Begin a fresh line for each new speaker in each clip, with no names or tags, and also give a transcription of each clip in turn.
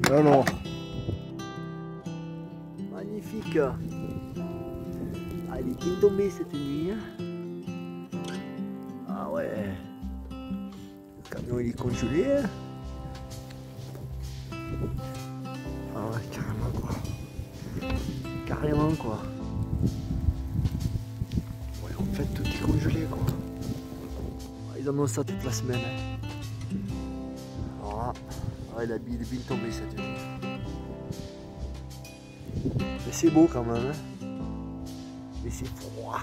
Alors, magnifique. Ah, il est bien tombé cette nuit. Ah ouais. Le camion il est congelé. Ah ouais, carrément quoi. Carrément quoi. Ouais, en fait tout est congelé quoi. Ils annoncent ça toute la semaine. Alors là, ouais, il est bien tombé cette nuit. Mais c'est beau quand même. Mais c'est froid.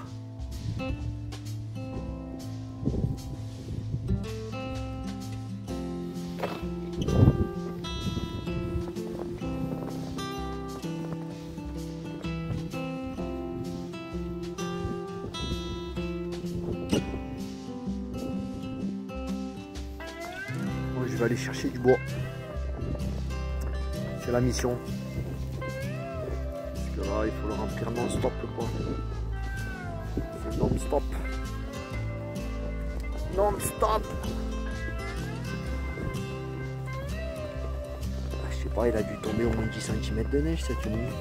Moi je vais aller chercher du bois. C'est la mission. Parce que là il faut le remplir non-stop quoi. C'est non-stop. Non-stop. Je sais pas, il a dû tomber au moins 10 cm de neige cette nuit.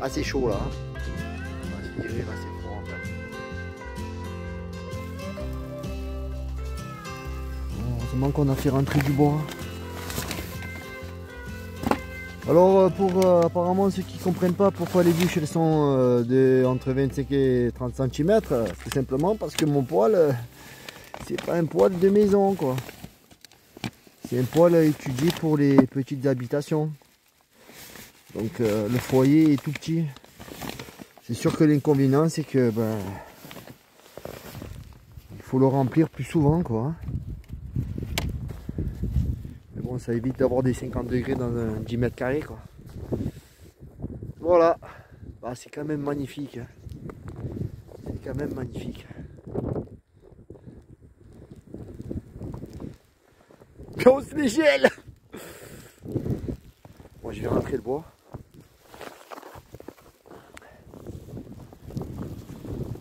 Ah c'est chaud là. Je dirais là c'est froid en fait. Heureusement qu'on a fait rentrer du bois. Alors apparemment ceux qui ne comprennent pas pourquoi les bûches elles sont entre 25 et 30 cm, tout simplement parce que mon poêle c'est pas un poêle de maison quoi. C'est un poêle étudié pour les petites habitations. Donc le foyer est tout petit. C'est sûr que l'inconvénient c'est que il faut le remplir plus souvent quoi. Mais bon, ça évite d'avoir des 50 degrés dans un 10 mètres carrés quoi. Voilà. Bah, c'est quand même magnifique. Hein. C'est quand même magnifique. Mais on se les gèle. Bon, je vais rentrer le bois.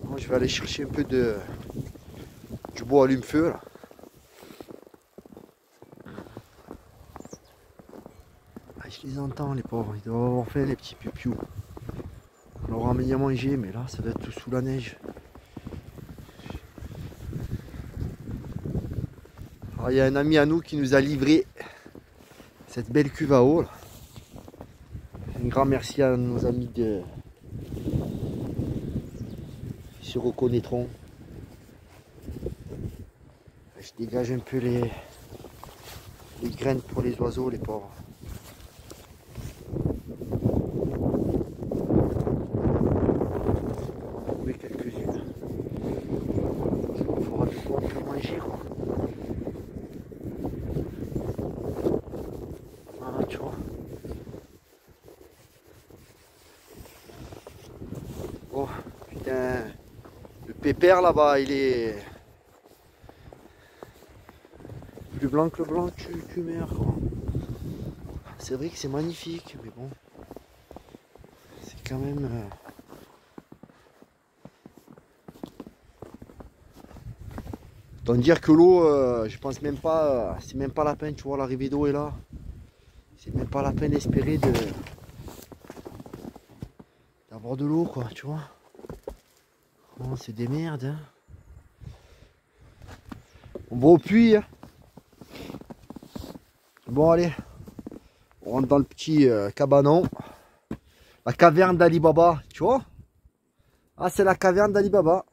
Moi, je vais aller chercher un peu du bois allume-feu là. Ah, je les entends les pauvres, ils doivent avoir fait les petits pupious. On leur a mis à manger, mais là ça doit être tout sous la neige. Alors il y a un ami à nous qui nous a livré cette belle cuve à eau. Là. Un grand merci à nos amis qui se reconnaîtront. Je dégage un peu les graines pour les oiseaux, les pauvres. Quelques-unes. Il faudra du coup un peu manger quoi. Voilà tu vois. Oh putain. Le pépère là-bas il est plus blanc que le blanc tu meurs quoi. C'est vrai que c'est magnifique mais bon. C'est quand même. Autant dire que l'eau, je pense même pas, c'est même pas la peine, tu vois, l'arrivée d'eau est là. C'est même pas la peine d'espérer d'avoir de l'eau, quoi, tu vois. Oh, c'est des merdes, hein. On va au puits. Hein. Bon, allez, on rentre dans le petit cabanon. La caverne d'Ali Baba, tu vois. Ah, c'est la caverne d'Ali Baba.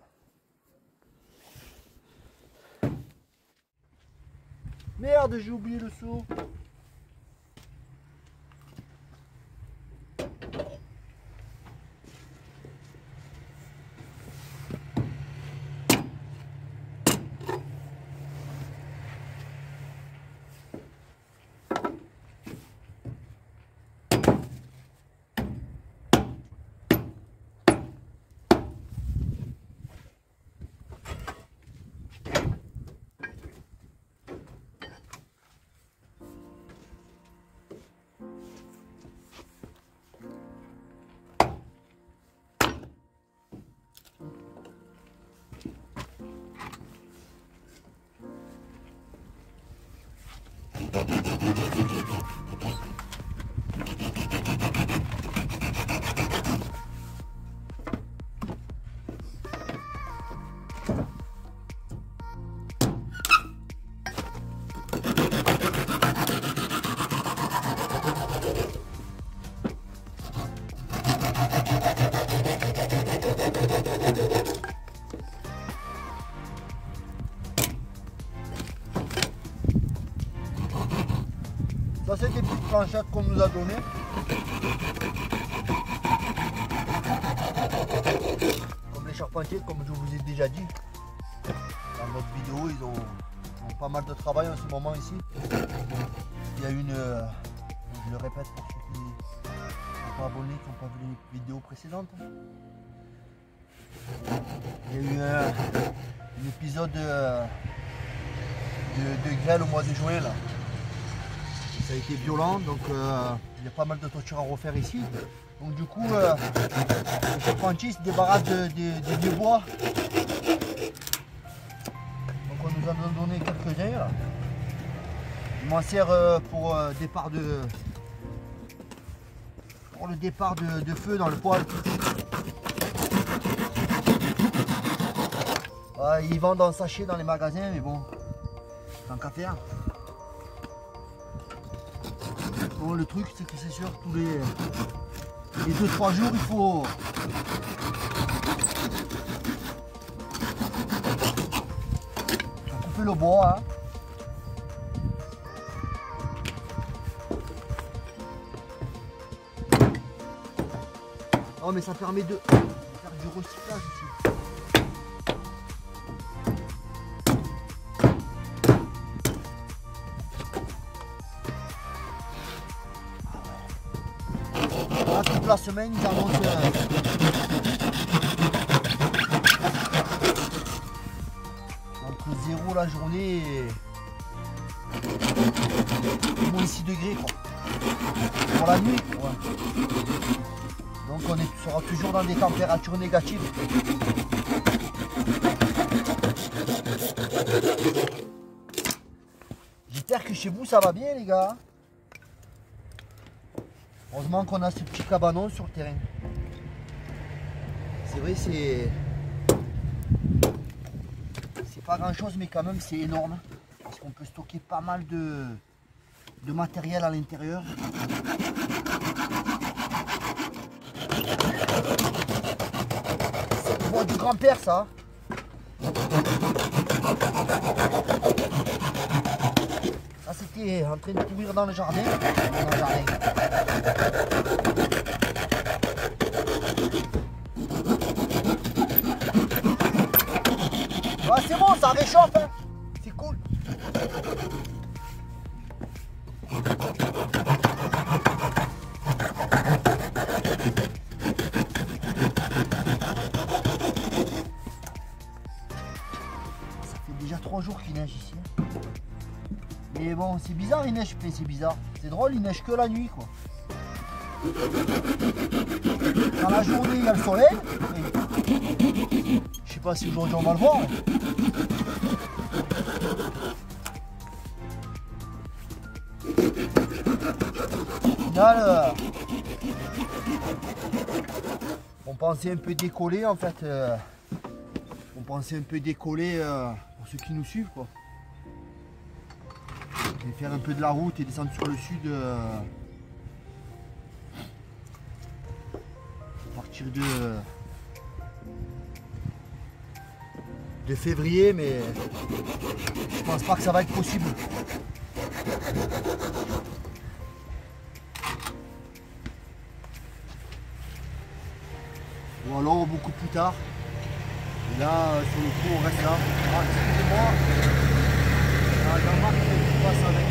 Merde, j'ai oublié le seau. c'est des petites planchettes qu'on nous a données. Comme les charpentiers, comme je vous ai déjà dit. Dans notre vidéo, ils ont pas mal de travail en ce moment ici. Il y a une, je le répète pour ceux qui ne sont pas abonnés, qui n'ont pas vu les vidéos précédentes. Il y a eu un épisode de grêle au mois de juin là. Et ça a été violent, donc il y a pas mal de toitures à refaire ici. Donc du coup, les charpentiers se débarrassent des vieux bois. Donc on nous en a donné quelques-uns là. Je m'en sers pour le départ de feu dans le poêle. Ils vendent en sachet dans les magasins, mais bon, tant qu'à faire. Bon, le truc, c'est que c'est sûr, tous les 2-3 jours, il faut couper le bois. Hein. Oh, mais ça permet de faire du recyclage ici. Toute la semaine, ils annoncent entre 0 la journée et moins 6 degrés quoi. Pour la nuit. Ouais. Donc on sera toujours dans des températures négatives. J'espère que chez vous ça va bien les gars. Heureusement qu'on a ce petit cabanon sur le terrain. C'est vrai, c'est pas grand chose, mais quand même c'est énorme. Parce qu'on peut stocker pas mal de matériel à l'intérieur. C'est le bois du grand-père ça. Ça c'était en train de courir dans le jardin. Ah, c'est bon, ça réchauffe, hein. C'est cool. Ça fait déjà 3 jours qu'il neige ici. Mais bon, c'est bizarre, il neige, c'est bizarre. C'est drôle, il neige que la nuit, quoi. Dans la journée, il y a le soleil. Je sais pas si aujourd'hui on va le voir. Au final, on pensait un peu décoller en fait. On pensait un peu décoller pour ceux qui nous suivent, quoi. Et faire un peu de la route et descendre sur le sud. À partir de février, mais je pense pas que ça va être possible. Ou alors beaucoup plus tard. Et là, sur le coup, on reste là. Ah, excusez-moi. Jean-Marc qui passe avec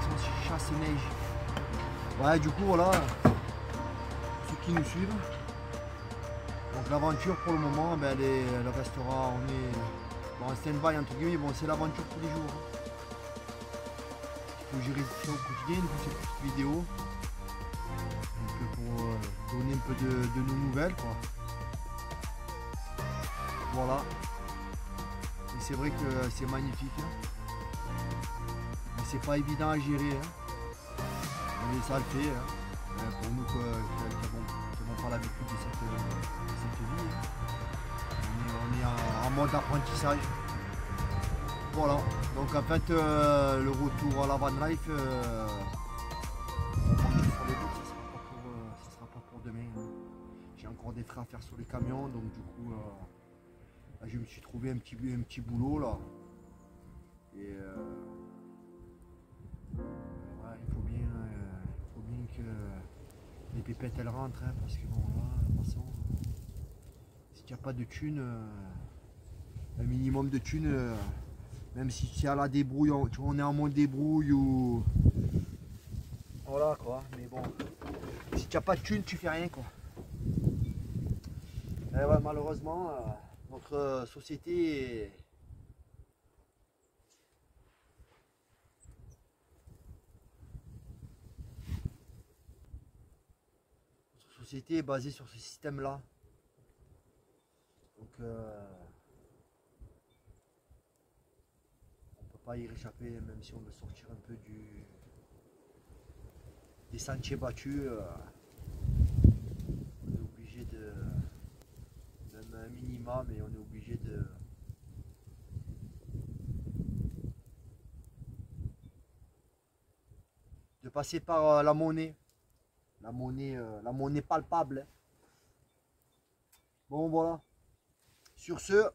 son chasse et neige. Ouais, du coup, voilà, ceux qui nous suivent. Donc l'aventure pour le moment, ben, elle restera, on est en stand-by entre guillemets, bon c'est l'aventure tous les jours. Il faut gérer ça au quotidien, toutes ces petites vidéos. Donc, pour donner un peu de nos nouvelles, quoi. Voilà. Et c'est vrai que c'est magnifique. Hein. Mais c'est pas évident à gérer. Hein. Mais ça le fait. Hein. Pour nous qui n'avons pas l'habitude de cette vie. Hein. On est en mode apprentissage. Voilà. Donc en fait le retour à la van life, on va partir sur les routes, ça sera pas pour demain. Hein. J'ai encore des trains à faire sur les camions, donc du coup Là, je me suis trouvé un petit boulot là. Et voilà, il faut bien que les pépettes elles rentrent, hein, parce que bon là, de toute façon, si tu n'as pas de thunes, un minimum de thunes, même si tu es à la débrouille, tu vois, on est en mode débrouille ou voilà quoi, mais bon, si tu n'as pas de thunes, tu fais rien quoi. Et ouais, malheureusement, notre société est basée sur ce système là. Donc on peut pas y réchapper, même si on veut sortir un peu des sentiers battus. On est obligé de, même un minimum, mais on est obligé de passer par la monnaie palpable, hein. Bon voilà, sur ce,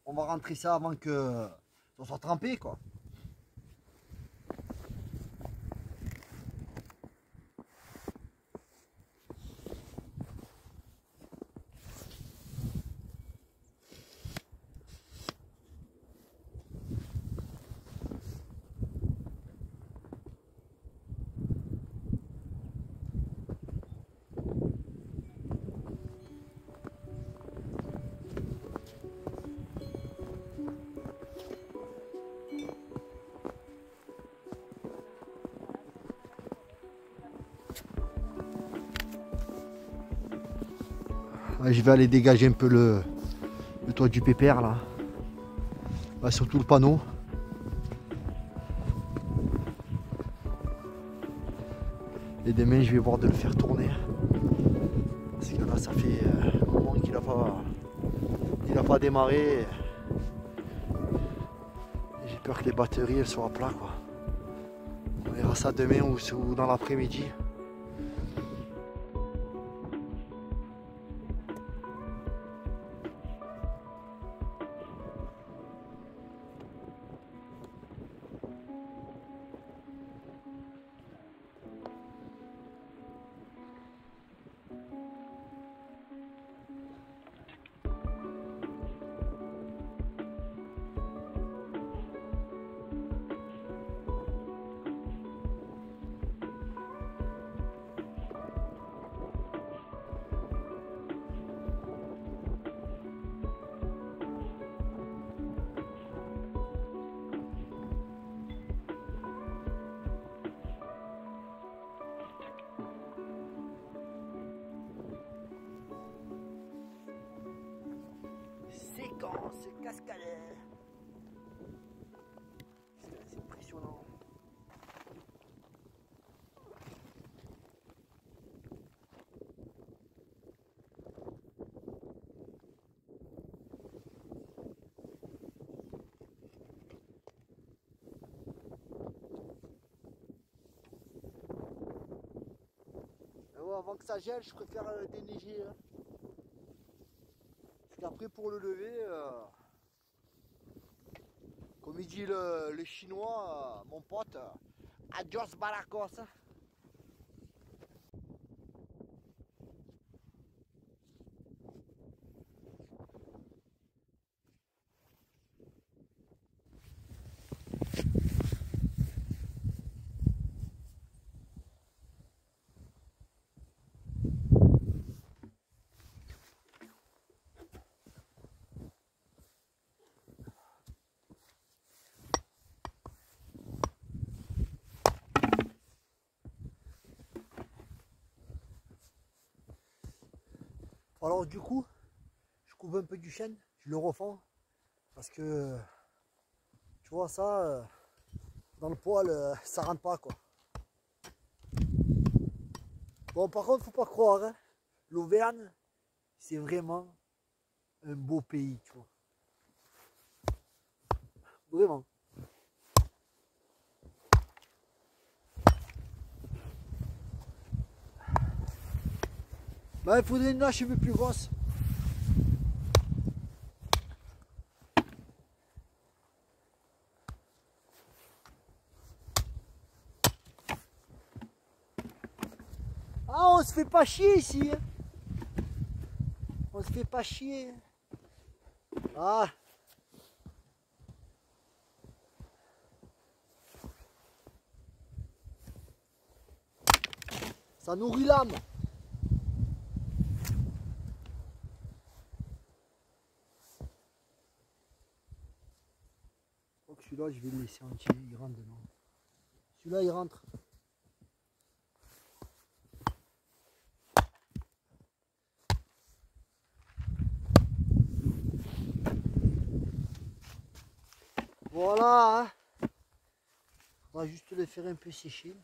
on va rentrer ça avant que ça soit trempé quoi. Je vais aller dégager un peu le toit du pépère là. Surtout le panneau. Et demain je vais voir de le faire tourner. Parce que là ça fait un moment qu'il n'a pas démarré. J'ai peur que les batteries elles soient à plat quoi. On verra ça demain ou dans l'après-midi. Séquence cascade. C'est impressionnant. Ouais, avant que ça gèle, je préfère déneiger. Hein. Parce qu'après pour le lever, comme il dit le chinois, mon pote, adios baracos. Alors du coup, je coupe un peu du chêne, je le refends, parce que, tu vois ça, dans le poêle, ça rentre pas quoi. Bon par contre, faut pas croire, hein, l'Auvergne, c'est vraiment un beau pays, tu vois. Vraiment. Bah, il faudrait une hache un peu plus grosse. Ah, on se fait pas chier ici. Hein. On se fait pas chier. Ah. Ça nourrit l'âme. Celui-là, je vais le laisser entier, il rentre dedans. Celui-là, il rentre. Voilà. Hein. On va juste le faire un peu sécher.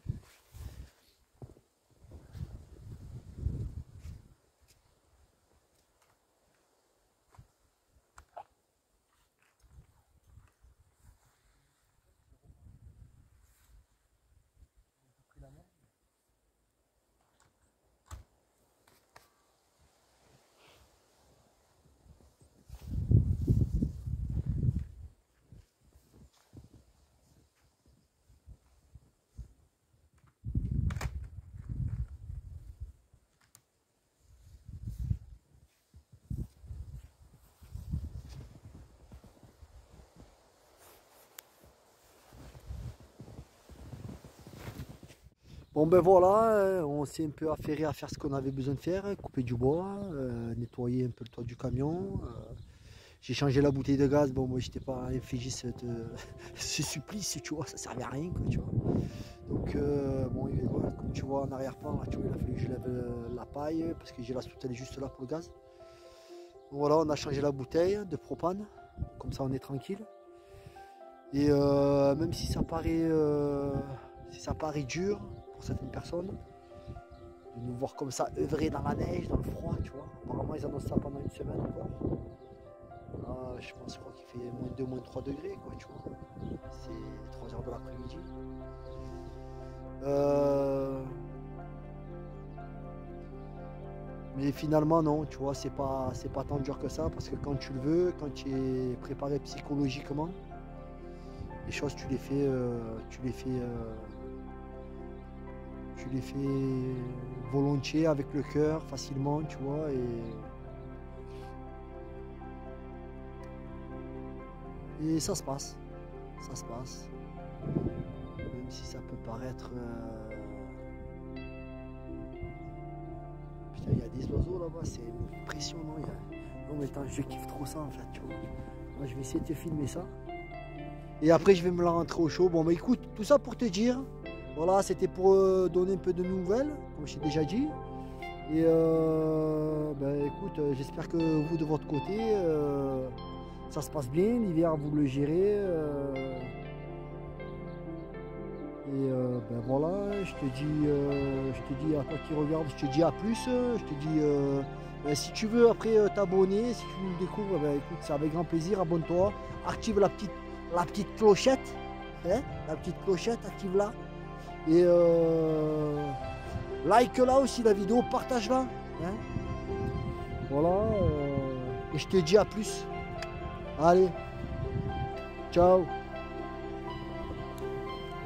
Bon ben voilà, on s'est un peu affairé à faire ce qu'on avait besoin de faire, couper du bois, nettoyer un peu le toit du camion. J'ai changé la bouteille de gaz, bon moi j'étais pas infligé ce supplice, tu vois, ça servait à rien quoi, tu vois. Donc bon, voilà, comme tu vois en arrière-plan, tu vois, il a fallu que je lève la paille parce que j'ai la soute, elle est juste là pour le gaz. Donc voilà, on a changé la bouteille de propane, comme ça on est tranquille. Et même si ça paraît dur pour certaines personnes, de nous voir comme ça œuvrer dans la neige, dans le froid, tu vois. Apparemment ils annoncent ça pendant une semaine encore. Ah, je crois qu'il fait moins 2, moins 3 degrés, quoi, tu vois. C'est 3 heures de l'après-midi. Mais finalement non, tu vois, c'est pas tant dur que ça, parce que quand tu le veux, quand tu es préparé psychologiquement, les choses tu les fais volontiers, avec le cœur, facilement, tu vois, et ça se passe, même si ça peut paraître... Putain, il y a des oiseaux là-bas, c'est impressionnant. Non mais attends, je kiffe trop ça en fait, tu vois. Moi je vais essayer de te filmer ça. Et après je vais me la rentrer au chaud. Bon bah écoute, tout ça pour te dire, voilà, c'était pour donner un peu de nouvelles, comme je t'ai déjà dit. Et bah écoute, j'espère que vous de votre côté, ça se passe bien, l'hiver vous le gérez. Et ben voilà, je te dis à toi qui regarde, je te dis à plus, je te dis ben si tu veux après t'abonner, si tu nous découvres, ben écoute, c'est avec grand plaisir, abonne-toi, active la petite clochette, hein, la petite clochette, active-la, et like-la aussi la vidéo, partage-la, hein, voilà, et je te dis à plus, allez, ciao.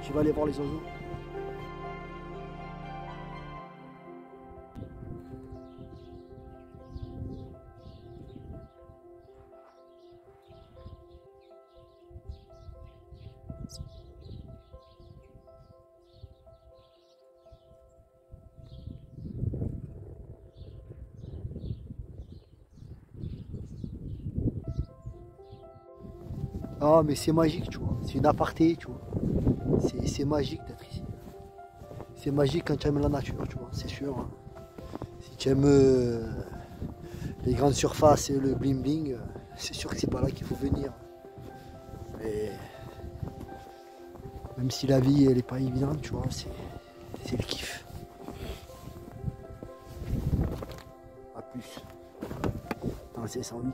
Je vais aller voir les oiseaux. Ah mais c'est magique, tu vois. C'est une aparté, tu vois. C'est magique d'être ici. C'est magique quand tu aimes la nature, tu vois, c'est sûr. Hein. Si tu aimes les grandes surfaces et le bling bling, c'est sûr que c'est pas là qu'il faut venir. Mais même si la vie elle est pas évidente, tu vois, c'est le kiff. A plus. Dans le C108.